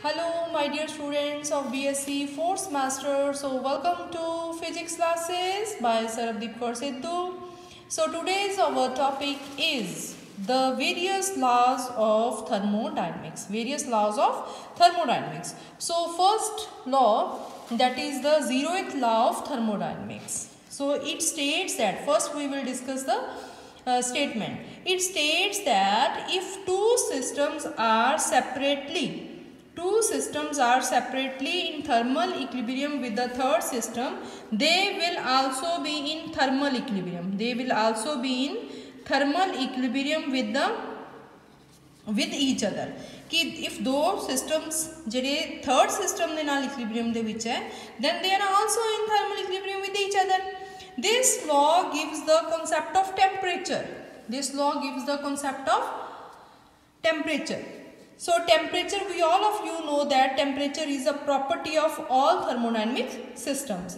Hello my dear students of BSc 4th semester. So welcome to physics classes by Sarabdeep Kaur Sidhu. So today's our topic is the various laws of thermodynamics. So first law, that is the 0th law of thermodynamics. So it states that first we will discuss the statement. It states that if two systems are separately in thermal equilibrium with the third system, they will also be in thermal equilibrium. With each other. कि if दो systems ਜਿਹੜੇ third system ਦੇ ਨਾਲ equilibrium ਦੇ ਵਿੱਚ ਹੈ, then they are also in thermal equilibrium with each other. This law gives the concept of temperature. So temperature, we all of you know that temperature is a property of all thermodynamic systems.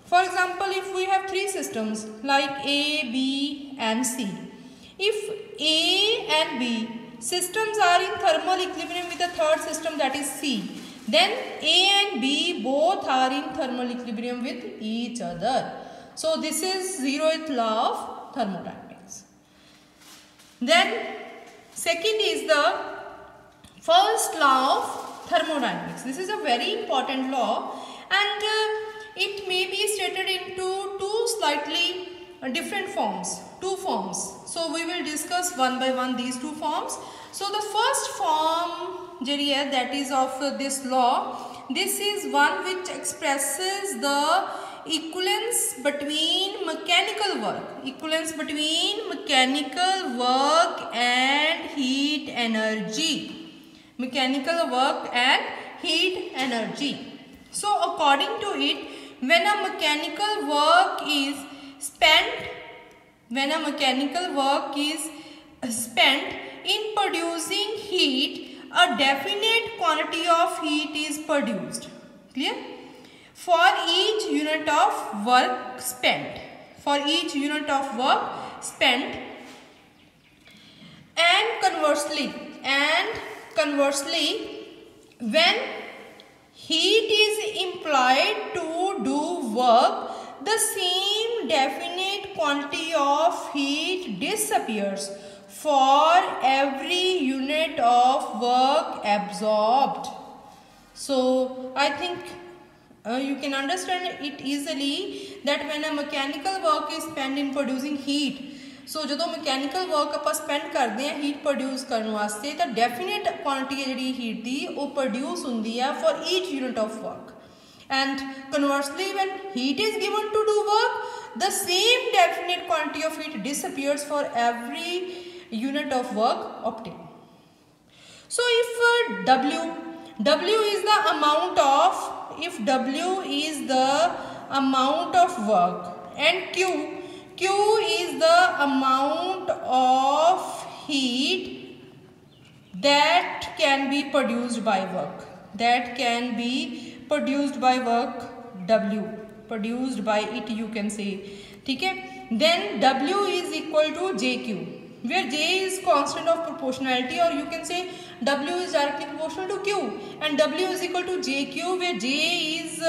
For example, if we have three systems like A, B and C. If A and B systems are in thermal equilibrium with the third system, that is C, then A and B both are in thermal equilibrium with each other. So this is 0th law of thermodynamics. Then second is the first law of thermodynamics. This is a very important law, and it may be stated into two slightly different forms, two forms. So we will discuss one by one these two forms. So the first form that is of this law, this is one which expresses the equivalence between mechanical work and heat energy. So according to it, when a mechanical work is spent in producing heat, a definite quantity of heat is produced. Clear? For each unit of work spent. And conversely, when heat is employed to do work, the same definite quantity of heat disappears for every unit of work absorbed. So I think you can understand it easily that when a mechanical work is spent in producing heat, so जो mechanical work आप spend करते हैं heat produce करने वास्ते, तो definite quantity है जड़ी heat दी वो produce होती है for each unit of work. And conversely, when heat is given to do work, the same definite quantity of heat disappears for every unit of work obtained. So if W is the amount of, work, and Q is the amount of heat that can be produced by work. W, produced by it, you can say. Okay? Then W is equal to JQ, where J is constant of proportionality, or you can say W is directly proportional to Q, and W is equal to JQ, where J is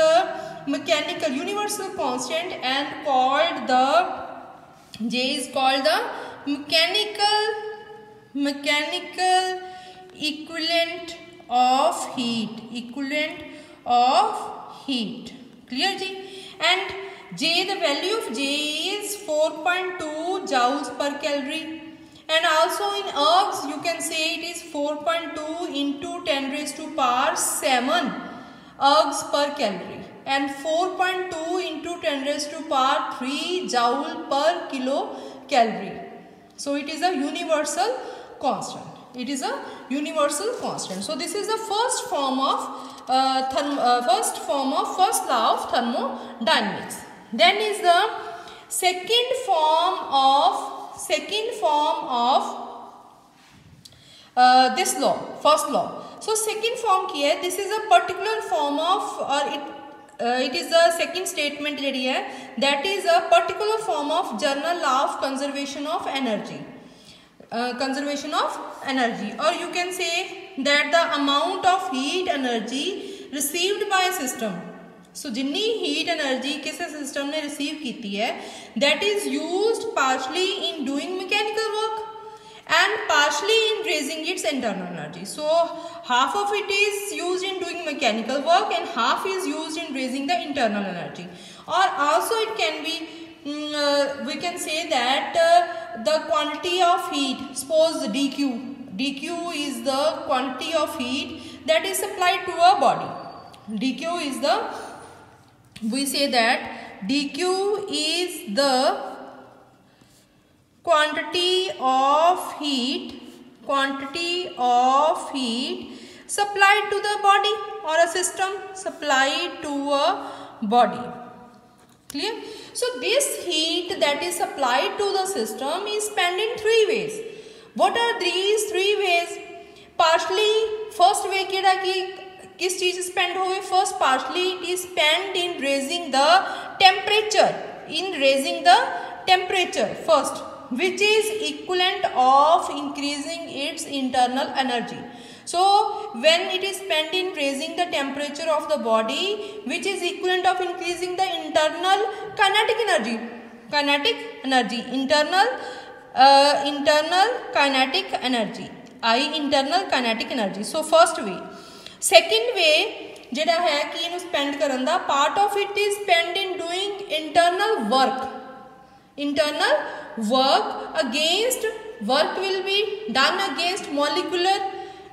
mechanical universal constant and J is called the mechanical equivalent of heat. Clear ji? And J, the value of J is 4.2 joules per calorie. And also in ergs, you can say it is 4.2 into 10 raised to power 7 ergs per calorie. And 4.2 into 10 raised to power 3 joule per kilocalorie. So it is a universal constant. So this is the first law of thermodynamics. Then is the second form of this law, first law. So second form here, this is a particular form of, or it is the second statement that is a particular form of general law of conservation of energy. conservation of energy, or you can say that the amount of heat energy received by system. So जिन्नी heat energy किसी system ने receive की है, that is used partially in doing mechanical work and partially in raising its internal energy. So half of it is used in doing mechanical work and half is used in raising the internal energy. Or also it can be we can say that the quantity of heat, suppose dq is the quantity of heat that is supplied to a body. dq is the, we say that dq is the quantity of heat supplied to the body or a system supplied to a body. Clear? So this heat that is supplied to the system is spent in three ways. What are these three ways? Partially, first way केड़ा कि किस चीज spend होवे? First, partially it is spent in raising the temperature. First, which is equivalent of increasing its internal energy. So when it is spent in raising the temperature of the body, which is equivalent of increasing the internal kinetic energy. Internal kinetic energy. So first way. Second way जेड़ा है कि इन्हें spend करन दा, part of it is spent in doing internal work. Work will be done against molecular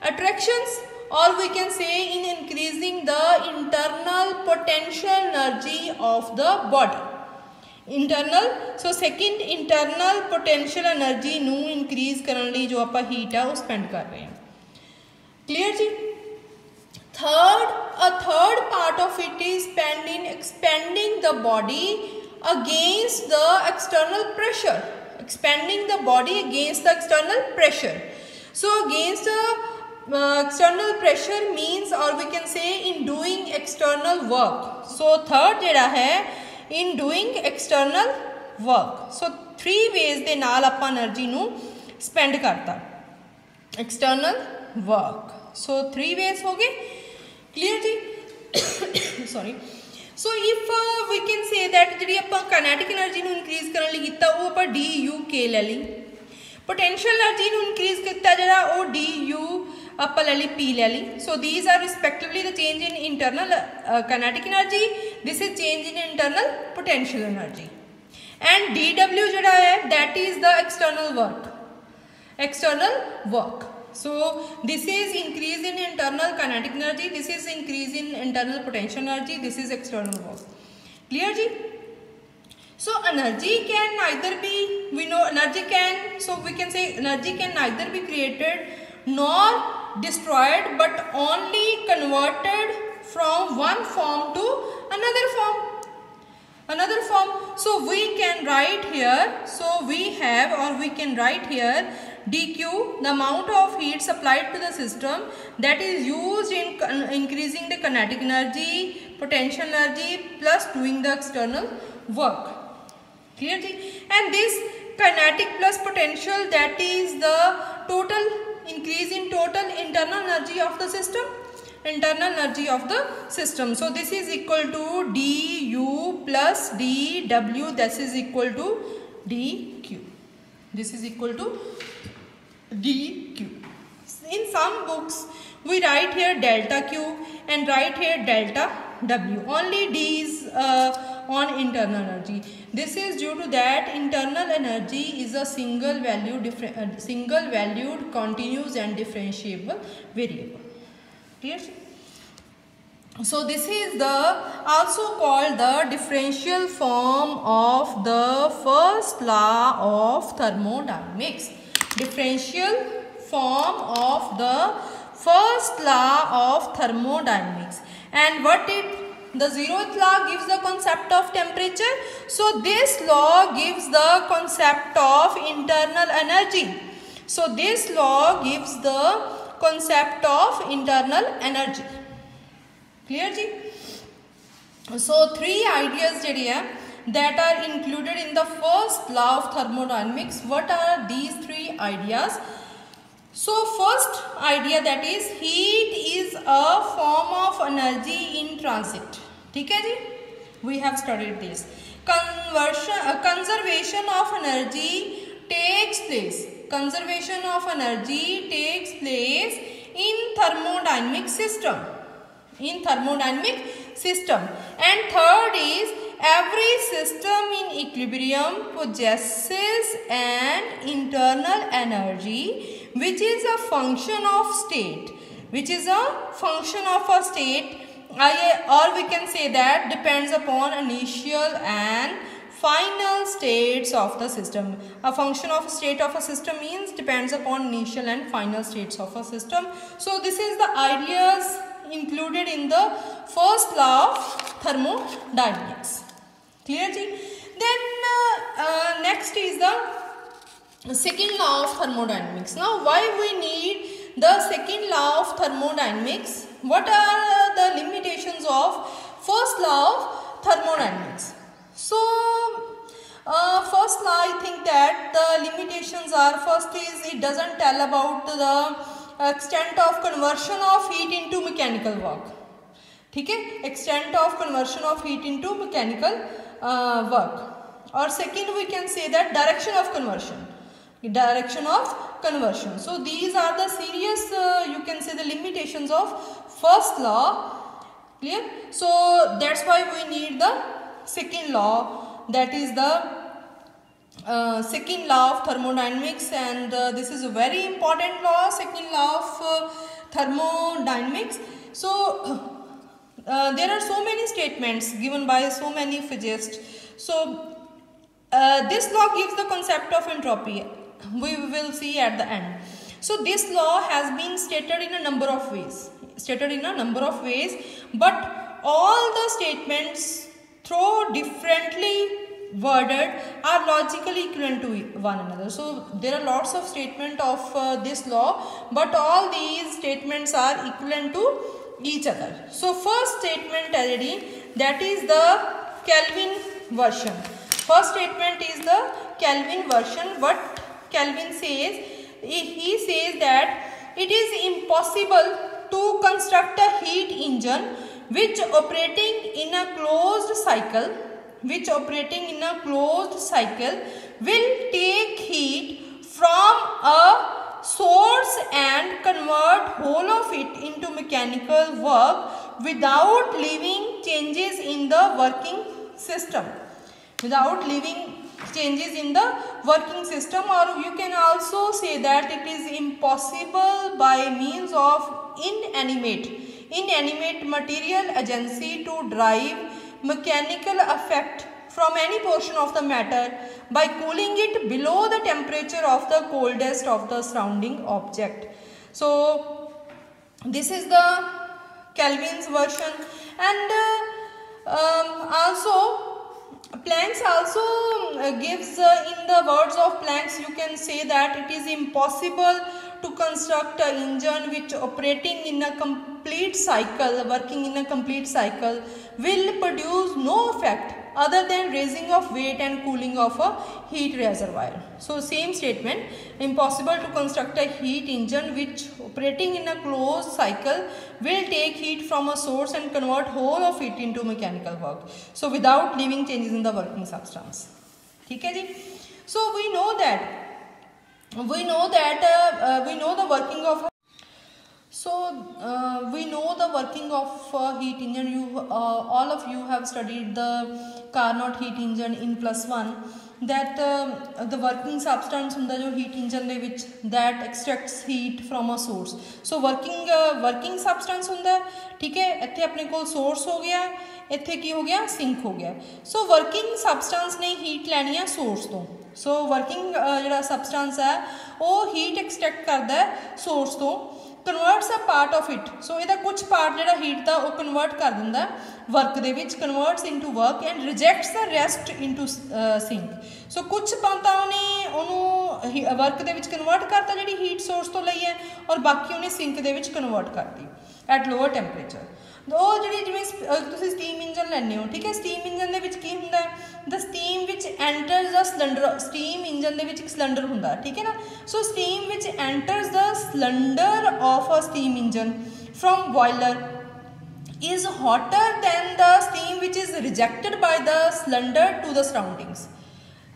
attractions, or we can say in increasing the internal potential energy of the body. So second, internal potential energy nu increase करने लिए जो आपा heat है वो spend कर रहे हैं. Clear ji? A third part of it is spent in expanding the body against the external pressure. So against the external pressure means, or we can say in doing external work. So third जेड़ा है in doing external work. So three ways दे नाल आपां energy नू spend करता. External work. So three ways हो गए. Clear ji? Sorry. So if we can say that जिहड़ी आपां kinetic energy नू increase करन लई कीता वो आपां DUK ले ली. Potential energy नू increase कीता जिहड़ा वो DU आपां ले ली P ले ली. So these are respectively the change in internal kinetic energy. This is change in internal potential energy. And DW जिहड़ा है that is the external work. So this is increase in internal kinetic energy, this is increase in internal potential energy, this is external work. Clear ji? So energy can neither be, we know energy can, so we can say energy can neither be created nor destroyed but only converted from one form to another form. So we can write here, dq, the amount of heat supplied to the system that is used in increasing the kinetic energy, potential energy plus doing the external work. Clear ji? And this kinetic plus potential, that is the total increase in total internal energy of the system. So this is equal to du plus dw, this is equal to dq. In some books we write here delta q and write here delta w. Only d is on internal energy. This is due to that internal energy is a single valued continuous and differentiable variable. Clear? So this is also called the differential form of the first law of thermodynamics. Differential form of the first law of thermodynamics. And the zeroth law gives the concept of temperature. So this law gives the concept of internal energy. So this law gives the concept of internal energy. Clear ji? So three ideas that are included in the first law of thermodynamics. What are these three ideas? So first idea, that is heat is a form of energy in transit. ठीक है जी, we have studied this. Conservation of energy takes place. Conservation of energy takes place in thermodynamic system. In thermodynamic system. And third is every system in equilibrium possesses an internal energy which is a function of state. Which is a function of a state, or we can say that depends upon initial and final states of the system. A function of state of a system means depends upon initial and final states of a system. So this is the ideas included in the first law of thermodynamics. Clear ji? Then next is the second law of thermodynamics. Now why we need the second law of thermodynamics? What are the limitations of first law of thermodynamics? So first law, I think that the limitations are, first is it doesn't tell about the extent of conversion of heat into mechanical work. ठीक है, extent of conversion of heat into mechanical work. Or second, we can say that direction of conversion. Direction of conversion. So these are the serious, you can say, the limitations of first law. Clear? So that's why we need the second law, that is the second law of thermodynamics, and this is a very important law, second law of thermodynamics. So there are so many statements given by so many physicists. So this law gives the concept of entropy. We will see at the end. So this law has been stated in a number of ways. But all the statements, though differently worded, are logically equivalent to one another. So there are lots of statements of this law, but all these statements are equivalent to each other. So first statement, that is the Kelvin version. First statement is the Kelvin version. What Kelvin says, he says that it is impossible to construct a heat engine which operating in a closed cycle will take heat from a source and convert whole of it into mechanical work without leaving changes in the working system. Or you can also say that it is impossible by means of inanimate material agency to drive mechanical effect from any portion of the matter by cooling it below the temperature of the coldest of the surrounding object. So this is the Kelvin's version. And also Planck's also gives, in the words of Planck's, you can say that it is impossible to construct an engine which operating in a complete cycle, working in a complete cycle, will produce no effect other than raising of weight and cooling of a heat reservoir. So same statement, impossible to construct a heat engine which operating in a closed cycle will take heat from a source and convert whole of it into mechanical work. So without leaving changes in the working substance. ठीक है जी? So we know the working of. So we know the working of heat engine. All of you have studied the Carnot heat engine in +1. That the working substance hunda jo heat engine de vich that extracts heat from a source. So working substance hunda, ठीक है, इत्थे अपने कोल source हो गया, इत्थे की हो गया, sink हो गया. So working substance ने heat लैनी है source तो. So working जड़ा substance है, वो heat extract करदा है source तो, converts a part of it. So इहदा कुछ part जड़ा heat दा वो convert कर दिंदा है work they which, converts into work and rejects the rest into sink. So कुछ पाता उन्हें उन्हों work दे विच convert करता जड़ी heat source तो लई है, और बाकी उन्हें sink दे विच convert कर दी at lower temperature. ਉਹ ਜਿਹੜੀ ਜਿਵੇਂ ਤੁਸੀਂ ਸਟੀਮ ਇੰਜਨ ਲੈਂਦੇ ਹੋ, ਠੀਕ ਹੈ, ਸਟੀਮ ਇੰਜਨ ਦੇ ਵਿੱਚ ਕੀ ਹੁੰਦਾ ਹੈ, ਦ ਸਟੀਮ ਵਿੱਚ ਐਂਟਰਸ ਦਾ ਸਿਲੰਡਰ, ਸਟੀਮ ਇੰਜਨ ਦੇ ਵਿੱਚ ਇੱਕ ਸਿਲੰਡਰ ਹੁੰਦਾ, ਠੀਕ ਹੈ ਨਾ। ਸੋ ਸਟੀਮ ਵਿੱਚ ਐਂਟਰਸ ਦਾ cylinder of a steam engine from boiler is hotter than the steam which is rejected by the cylinder to the surroundings।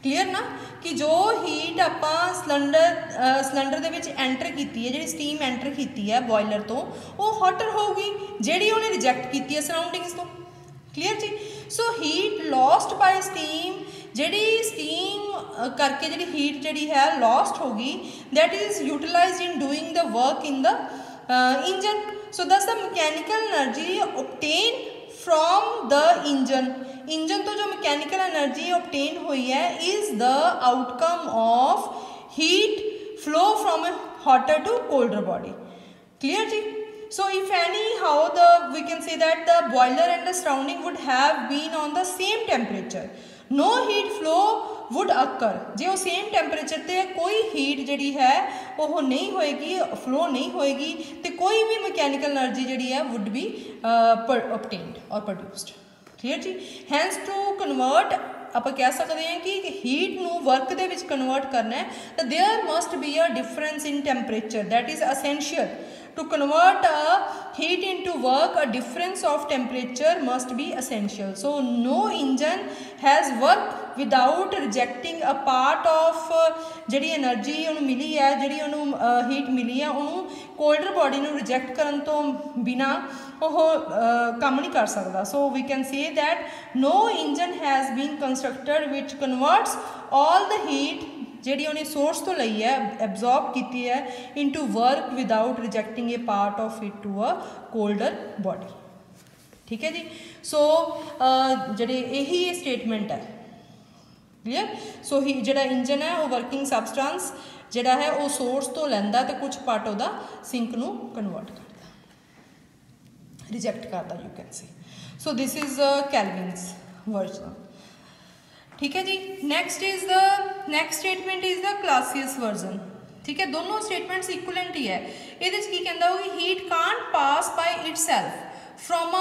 Clear ना कि जो हीट ਆਪਾਂ ਸਿਲੰਡਰ ਦੇ ਵਿੱਚ ਐਂਟਰ ਕੀਤੀ ਹੈ, ਜਿਹੜੀ ਸਟੀਮ ਐਂਟਰ ਕੀਤੀ ਹੈ ਬੋਇਲਰ ਤੋਂ, ਉਹ ਹੌਟਰ ਹੋਊਗੀ ਜਿਹੜੀ ਉਹਨੇ ਰਿਜੈਕਟ ਕੀਤੀ ਹੈ ਸਰਾਊਂਡਿੰਗਸ ਤੋਂ। ਕਲੀਅਰ ਜੀ। So heat lost by steam, ਜਿਹੜੀ ਸਟੀਮ ਕਰਕੇ ਜਿਹੜੀ ਹੀਟ ਜਿਹੜੀ ਹੈ ਲੋਸਟ ਹੋਗੀ, that is utilized in doing the work in the engine. So thus the mechanical energy obtained from the engine तो जो mechanical energy obtained हुई है is the outcome of heat flow from a hotter to colder body। Clear ji. So if anyhow we can say that the boiler and the surrounding would have been on the same temperature, no heat flow would occur। जे वो same temperature ते कोई heat जिहड़ी है वो नहीं होएगी, flow नहीं होएगी, तो कोई भी मैकेनिकल एनर्जी जिहड़ी है वुड बी obtained और प्रोड्यूस्ड। क्लीयर जी। हैंस टू कन्वर्ट ਆਪਾਂ ਕਹਿ ਸਕਦੇ ਹਾਂ ਕਿ ਹੀਟ ਨੂੰ ਵਰਕ ਦੇ ਵਿੱਚ ਕਨਵਰਟ ਕਰਨਾ ਹੈ ਤਾਂ there must be a difference in temperature that is essential to convert heat into work। a difference of temperature must be essential। so no engine has worked without rejecting a part of ਜਿਹੜੀ energy ਉਹਨੂੰ ਮਿਲੀ ਹੈ, ਜਿਹੜੀ ਉਹਨੂੰ heat ਮਿਲੀ ਹੈ, ਉਹਨੂੰ ਕੋਲਡਰ body ਨੂੰ ਰਿਜੈਕਟ ਕਰਨ ਤੋਂ ਬਿਨਾ ਉਹ ਕੰਮ ਨਹੀਂ ਕਰ ਸਕਦਾ। So we can say that no engine has been constructed which converts all the heat ਜਿਹੜੀ ਉਹਨੇ ਸੋਰਸ ਤੋਂ ਲਈ ਹੈ, ਐਬਜ਼ੌਰਬ ਕੀਤੀ ਹੈ, into work without rejecting a part of it to a colder body. ਠੀਕ ਹੈ ਜੀ। ਸੋ ਜਿਹੜੇ ਇਹੀ ਸਟੇਟਮੈਂਟ ਹੈ। ਕਲੀਅਰ। ਸੋ ਹੀ ਜਿਹੜਾ ਇੰਜਨ ਹੈ ਉਹ ਵਰਕਿੰਗ ਸਬਸਟੈਂਸ ਜਿਹੜਾ ਹੈ ਉਹ ਸੋਰਸ ਤੋਂ ਲੈਂਦਾ ਤੇ ਕੁਝ ਪਾਰਟ ਉਹਦਾ ਸਿੰਕ ਨੂੰ ਕਨਵਰਟ ਕਰਦਾ, ਰਿਜੈਕਟ ਕਰਦਾ, you can say. So this is Kelvin's version. ठीक है जी। Next statement is the Clausius version. ठीक है, दोनों स्टेटमेंट्स इक्वलेंट ही है। ये की कहता हो कि heat can't pass by itself from a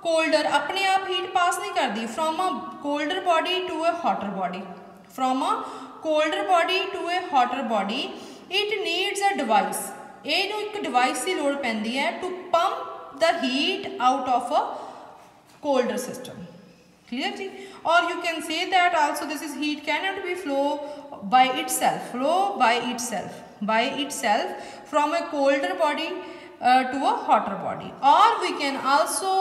colder, अपने आप हीट पास नहीं करती, from a colder body to a hotter body, from a colder body to a hotter body it needs a device. ਇਹਨੂੰ ਇੱਕ डिवाइस की लोड़ पैंदी है to pump the heat out of a colder system. Clear जी। or you can say that also this is heat cannot be flow by itself from a colder body to a hotter body, or we can also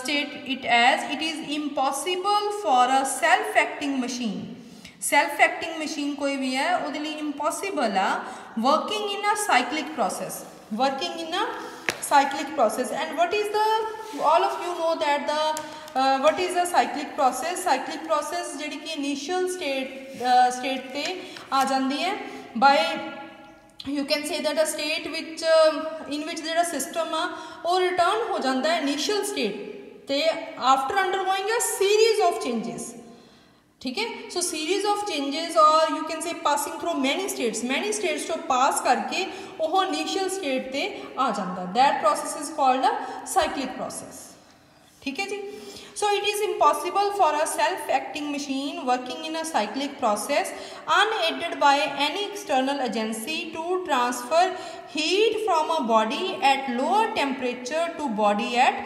state it as it is impossible for a self acting machine। self acting machine कोई भी है ਉਹਦੇ ਲਈ impossible है working in a cyclic process, and what is the, all of you know that the what is a cyclic process। cyclic process ਜਿਹੜੀ ਕਿ initial state ਤੇ ਆ ਜਾਂਦੀ ਹੈ by you can say that a state which in which ਜਿਹੜਾ system ਆ ਉਹ return ਹੋ ਜਾਂਦਾ ਹੈ initial state ਤੇ after undergoing a series of changes। ठीक है। सो सीरीज ऑफ चेंजेस और you can say passing through many states तो पास करके वो इनिशियल स्टेट ते आ जाता, that process is called a cyclic process. ठीक है जी। So it is impossible for a self acting machine working in a cyclic process unaided by any external agency to transfer heat from a body at lower temperature to body at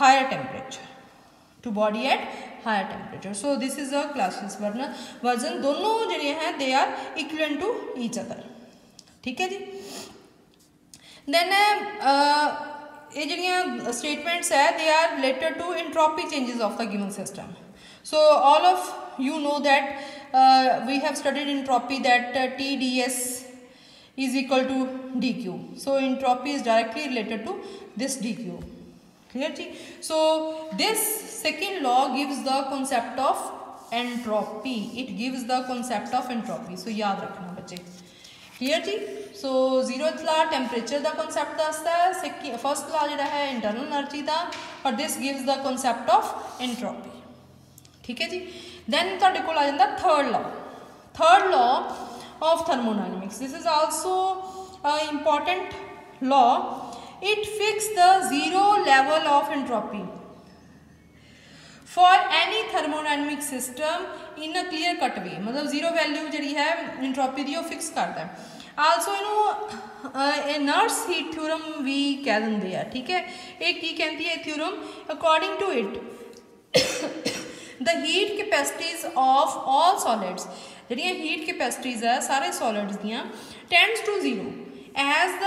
higher temperature, so this is a classic version। दोनों जड़े हैं they are equivalent to each other। ठीक है जी। then ये जड़ियाँ statements है they are related to entropy changes of the given system। so all of you know that we have studied entropy that TdS is equal to dq, so entropy is directly related to this dq। clear ji. so this second law gives the concept of entropy, it gives the concept of entropy। so याद रखना बच्चे। clear जी। so zeroth law temperature का concept दसदा है, first law जिहड़ा है internal energy का, और this gives the concept of entropy। ठीक है जी। then तुहाडे कोल आ जांदा third law of thermodynamics। this is also a important law। it fixes the zero level of entropy for any thermodynamic system in a clear cut way, मतलब zero value जी है entropy की fix करता है। Also इनू nurse heat theorem भी कह देंगे हैं, ठीक है। एक की कहती है theorem, according to it the heat capacities of all solids, जिहड़ियां हीट कैपेसिटीज है सारे सॉलिड्स दियां tends to zero as the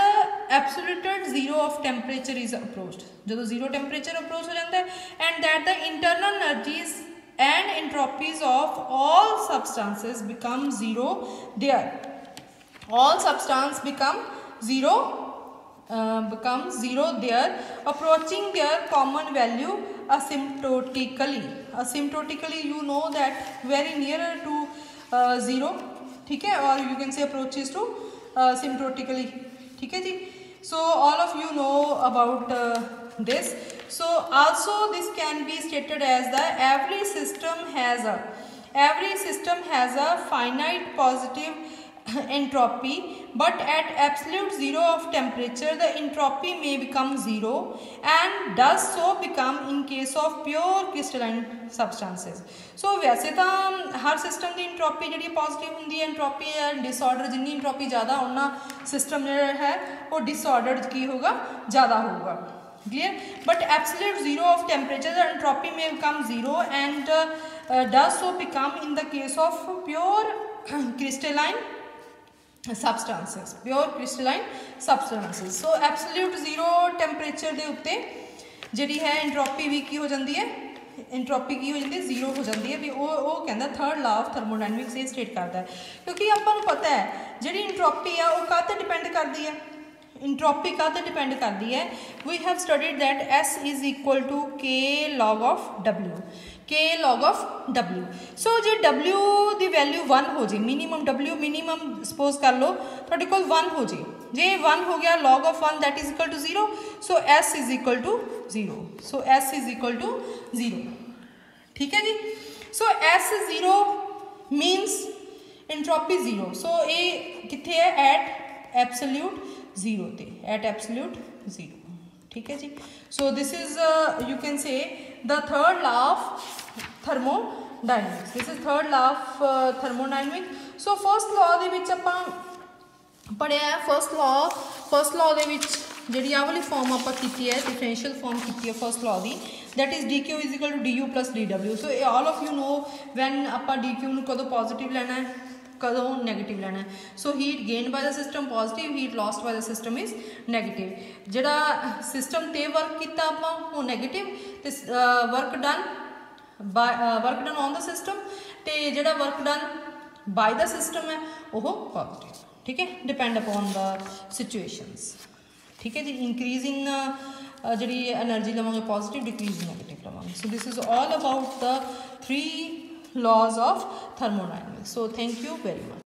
absolute zero of temperature is approached, जो जीरो टैंपरेचर अप्रोच हो जाता है, and that the internal energies and entropies of all substances become zero there. All substance become zero there, approaching their common value asymptotically. Asymptotically, you know that very nearer to zero, ठीक है, or you can say approaches to asymptotically, ठीक है जी। So all of you know about this. So also this can be stated as the every system has a finite positive entropy, but at absolute zero of temperature the entropy may become zero, and does so become in case of pure crystalline substances. So वैसे तो हर system की entropy जी positive होंगी है, entropy है disorder जिन्नी entropy ज़्यादा उन्ना system जो है वो डिसऑर्डर की होगा ज़्यादा होगा, clear. But absolute zero of temperature the entropy may become zero, and does so become in the case of pure crystalline substances, so absolute zero temperature ਦੇ ਉੱਤੇ ਜਿਹੜੀ ਹੈ एंट्रोपी भी की हो जाती है, एंट्रोपी की हो जाती है जीरो हो जाती है भी वो कहता थर्ड लॉ ऑफ थर्मोडायनेमिक्स ये स्टेट करता है, क्योंकि अपन पता है जी एंट्रोपी है वो काते डिपेंड करती है, इंट्रोपी काते डिपेंड करती है। We have studied that S is equal to K log of W, K log of W. So जो डबल्यू की वैल्यू 1 हो जाए, मिनीमम डबल्यू मिनीमम सपोज कर लो थोड़े को 1 हो जाए, जे 1 हो गया log of 1 that is equal to 0, so S is equal to 0, so S is equal to 0, ठीक है जी। सो एस 0 मीनस इंट्रोपी 0, सो ये कितने है एट एब्सोल्यूट 0 ते, एट एब्सोल्यूट 0, ठीक है जी। So this is you can say the third law of thermodynamics, this is third law of thermodynamics. So first law दे विच आपां पढ़िया है, फर्स्ट लॉ दे विच जिहड़ी आ वाली फॉर्म आपां कीती है डिफरेंशियल फॉर्म कीती है फर्स्ट लॉ दी, that is D Q is equal to D U plus D W. So all of you know when आपां डी क्यू नूं कदों पॉजिटिव लेना है कदों नैगेटिव लेना है। So heat gain by the system positive, heat lost by the system is negative. जिहड़ा system ते वर्क किया आपां वो नैगेटिव, ते work done on the system, ते जिहड़ा work done bye the system है वो पॉजिटिव, ठीक है, डिपेंड अपॉन द सिचुएशंस, ठीक है जी। इंक्रीज इन जी एनर्जी लवांगे पॉजिटिव, डिक्रीज इन नैगेटिव लवांगे। So this is all about the 3 laws of thermodynamics. So thank you very much.